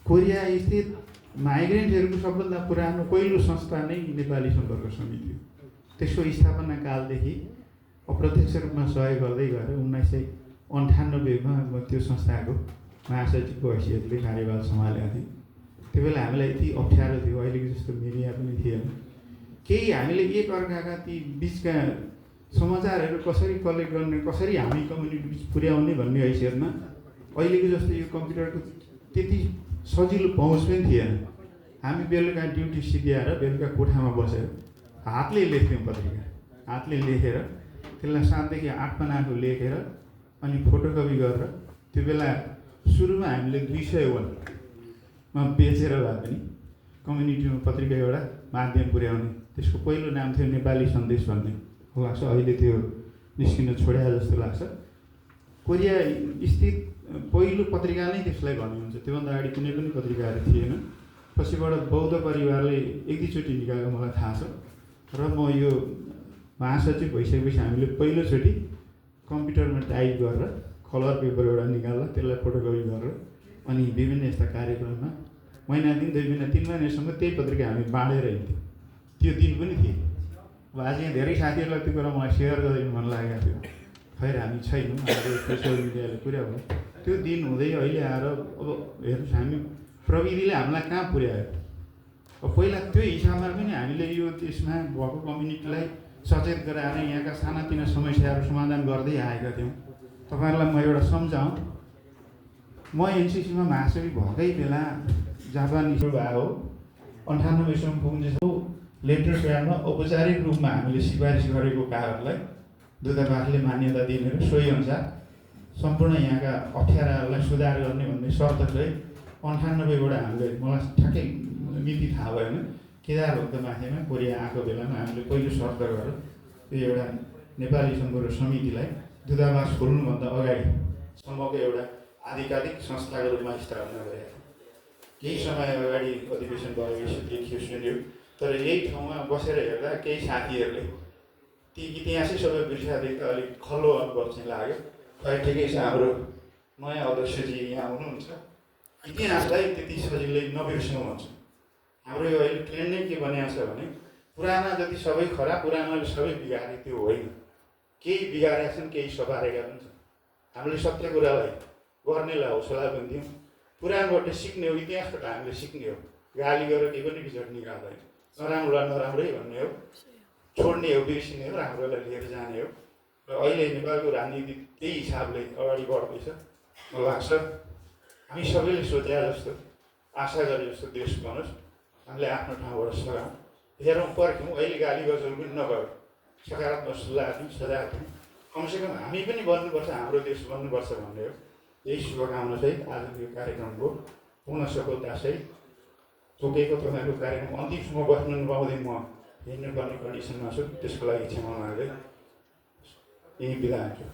Korea स्थित माइग्रेन्टहरूको सबभन्दा पुरानो पहिलो संस्था नै नेपाली सम्पर्क समिति हो। त्यसको स्थापना कालदेखि अप्रत्यक्ष रूपमा सहयोग गर्दै गएर 1998मा म त्यो संस्थाको महासचिवको हैसियतले कार्यभार सम्हालेको थिएँ। त्यो बेला हामीलाई यति अप्ठ्यारो थियो, अहिलेको जस्तो मिडिया पनि थिएन। केही हामीले एक अर्काका ती बिचका समाचारहरू कसरी कलेक्ट गर्ने, कसरी हामी कम्युनिटी बिच पुर्याउने भन्ने हैसियतमा अहिलेको जस्तो यो कम्प्युटरको त्यति सजिलो पहुँच पनि थिएन। हामी बेलुका ड्युटी सिद्ध्याएर बेलुका कोठामा बसेर हातले लेख्थ्यौँ पत्रिका, हातले लेखेर त्यसलाई 7 देखि 8 पन्नाको लेखेर अनि फोटोकपी गरेर त्यो बेला सुरुमा हामीले 200 वनमा बेचेर भए पनि कम्युनिटीमा पत्रिका एउटा माध्यम पुर्याउने। त्यसको पहिलो नाम थियो नेपाली सन्देश भन्ने लाग्छ, अहिले त्यो निस्किन छोड्या जस्तो लाग्छ। कोरिया स्थित पहिलो पत्रिका नै त्यसलाई भनिन्छ, त्योभन्दा अगाडि कुनै पनि पत्रिकाहरू थिएन। पछिबाट बौद्ध परिवारले एक दुईचोटि निकालेको मलाई थाहा छ र म यो महासचिव भइसकेपछि हामीले पहिलोचोटि कम्प्युटरमा टाइप गरेर कलर पेपर एउटा निकाल्दा त्यसलाई फोटोकपी गरेर अनि विभिन्न यस्ता कार्यक्रममा महिना दिन 2 महिना 3 महिनासम्म त्यही पत्रिका हामी बाँडेर हिँड्थ्यौँ। त्यो दिन पनि थिए। अब आज यहाँ धेरै साथीहरूलाई त्यो कुरा मलाई सेयर गरिदिनु मन लागेको थियो, खैर हामी छैनौँ, हाम्रो सोसियल मिडियाले पुर्यायो भने त्यो दिन हुँदै अहिले आएर अब हेर्नुहोस् हामी प्रविधिले हामीलाई कहाँ पुर्यायो। अब पहिला त्यो हिसाबमा पनि हामीले यो त्यसमा भएको कम्युनिटीलाई सचेत गराएर यहाँका सानातिना समस्याहरू समाधान गर्दै आएका थियौँ। तपाईँहरूलाई म एउटा सम्झाउँ, म एनसिसीमा महासचिव भएकै बेला जापानिज भएको 98सम्म पुग्नेछौँ। लेटर प्याडमा औपचारिक रूपमा हामीले सिफारिस गरेको कारणलाई दूतावासले मान्यता दिने र सोही अनुसार सम्पूर्ण यहाँका अप्ठ्याराहरूलाई सुधार गर्ने भन्ने शर्त चाहिँ 98बाट हामीले मलाई ठ्याक्कै मिति थाहा भएन, केदार भक्तमाथिमा कोरिया आएको बेलामा हामीले पहिलो शर्त गरेर यो एउटा नेपाली सम्पर्क समितिलाई दूतावास खोल्नुभन्दा अगाडिसम्मको एउटा आधिकारिक संस्थाको रूपमा स्थापना गरेको थियो। केही समय अगाडि अधिवेशन भएको देखियो सुन्यो, तर यही ठाउँमा बसेर हेर्दा केही साथीहरूले ती इतिहासै सबै बिर्सादेखि अलिक खल्लो अनुभव चाहिँ लाग्यो। खै ठिकै छ, हाम्रो नयाँ अध्यक्षजी यहाँ हुनुहुन्छ, इतिहासलाई त्यति सजिलै नबिर्सौँ भन्छ। हाम्रो यो अहिले ट्रेन्ड नै के बनाएको छ भने पुराना जति सबै खराब, पुरानाले सबै बिगारे त्यो होइन। केही बिगारेका छन्, केही सपारेका पनि छन्। हामीले सत्य कुरालाई गर्नेलाई हौसला पनि दियौँ, पुरानबाट सिक्ने हो, इतिहासबाट हामीले सिक्ने हो। गाली गरेर केही पनि बिजट निकाल्दैन, नराम्रोलाई नराम्रै भन्ने हो, छोड्ने हो, बिर्सिने हो, राम्रोलाई लिएर जाने हो। र अहिले नेपालको राजनीति त्यही हिसाबले अगाडि बढ्दैछ। मलाई लाग्छ हामी सबैले सोचे जस्तो, आशा गरे जस्तो देश बनोस्, हामीले आफ्नो ठाउँबाट सघाउँ, हेरौँ, पर्ख्यौँ। अहिले गाली गजल पनि नगरौँ, सकारात्मक सुझाव दिउँ, सजाग दिउँ। कमसेकम हामी पनि बन्नुपर्छ, हाम्रो देश बन्नुपर्छ भन्ने हो। यही शुभकामनासहित आजको यो कार्यक्रमको पूर्ण सफलतासहित तोकेको तपाईँको कार्यक्रम अन्तिमसम्म बस्नु नपाउँदै म हिँड्नुपर्ने कन्डिसनमा छु, त्यसको लागि क्षमा माग्दै यही बिदा हुन्छु।